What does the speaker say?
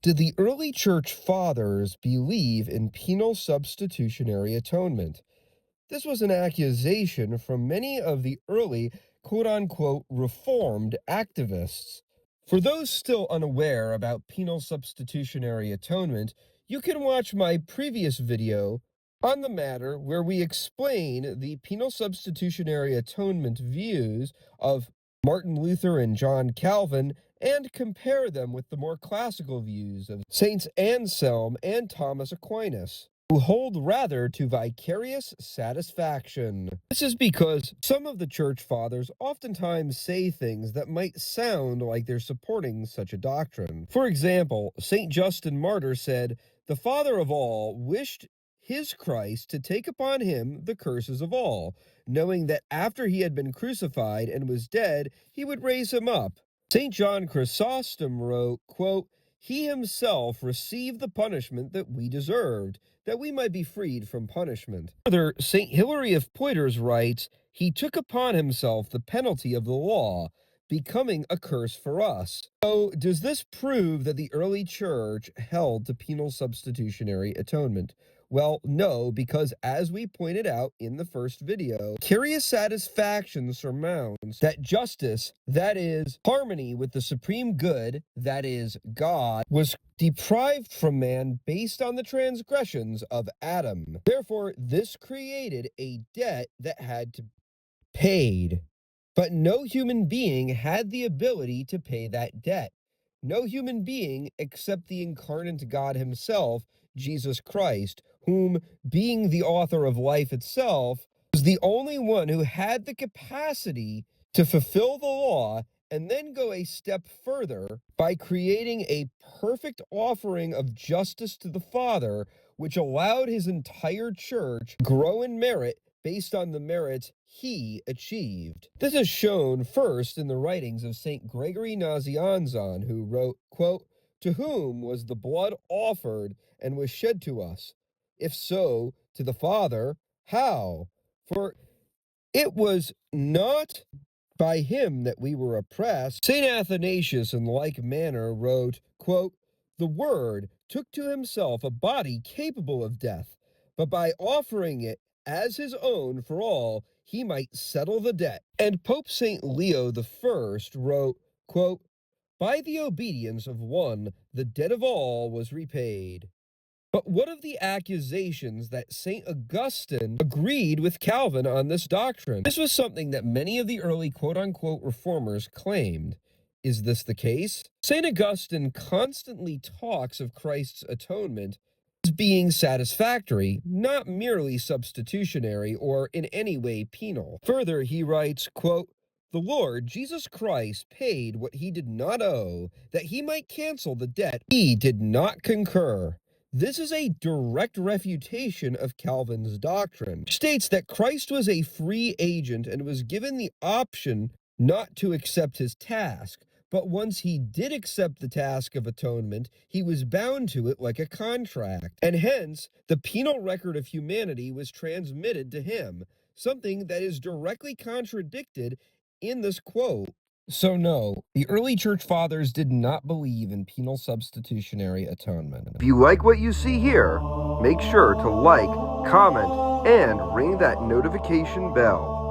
Did the early church fathers believe in penal substitutionary atonement? This was an accusation from many of the early quote unquote reformed activists. For those still unaware about penal substitutionary atonement, you can watch my previous video on the matter where we explain the penal substitutionary atonement views of Martin Luther and John Calvin and compare them with the more classical views of Saints Anselm and Thomas Aquinas, who hold rather to vicarious satisfaction. This is because some of the church fathers oftentimes say things that might sound like they're supporting such a doctrine. For example, St. Justin Martyr said, "The Father of all wished his Christ to take upon him the curses of all, knowing that after he had been crucified and was dead, he would raise him up." St. John Chrysostom wrote, quote, "He himself received the punishment that we deserved, that we might be freed from punishment." Further, St. Hilary of Poitiers writes, "He took upon himself the penalty of the law, becoming a curse for us." So, does this prove that the early church held to penal substitutionary atonement? Well, no, because as we pointed out in the first video, curious satisfaction surmounts that justice, that is, harmony with the supreme good, that is, God, was deprived from man based on the transgressions of Adam. Therefore, this created a debt that had to be paid. But no human being had the ability to pay that debt. No human being except the incarnate God himself, Jesus Christ, whom, being the author of life itself, was the only one who had the capacity to fulfill the law and then go a step further by creating a perfect offering of justice to the Father, which allowed his entire church to grow in merit based on the merits he achieved. This is shown first in the writings of St. Gregory Nazianzen, who wrote, quote, "To whom was the blood offered and was shed to us? If so, to the Father, how? For it was not by him that we were oppressed." St. Athanasius in like manner wrote, quote, "The Word took to himself a body capable of death, but by offering it as his own for all, he might settle the debt." And Pope St. Leo I wrote, quote, "By the obedience of one, the debt of all was repaid." But what of the accusations that St. Augustine agreed with Calvin on this doctrine? This was something that many of the early quote-unquote reformers claimed. Is this the case? St. Augustine constantly talks of Christ's atonement as being satisfactory, not merely substitutionary or in any way penal. Further, he writes, quote, "The Lord Jesus Christ paid what he did not owe, that he might cancel the debt he did not concur." This is a direct refutation of Calvin's doctrine, which states that Christ was a free agent and was given the option not to accept his task, but once he did accept the task of atonement, he was bound to it like a contract, and hence the penal record of humanity was transmitted to him, something that is directly contradicted in this quote. So no, the early church fathers did not believe in penal substitutionary atonement. If you like what you see here, make sure to like, comment, and ring that notification bell.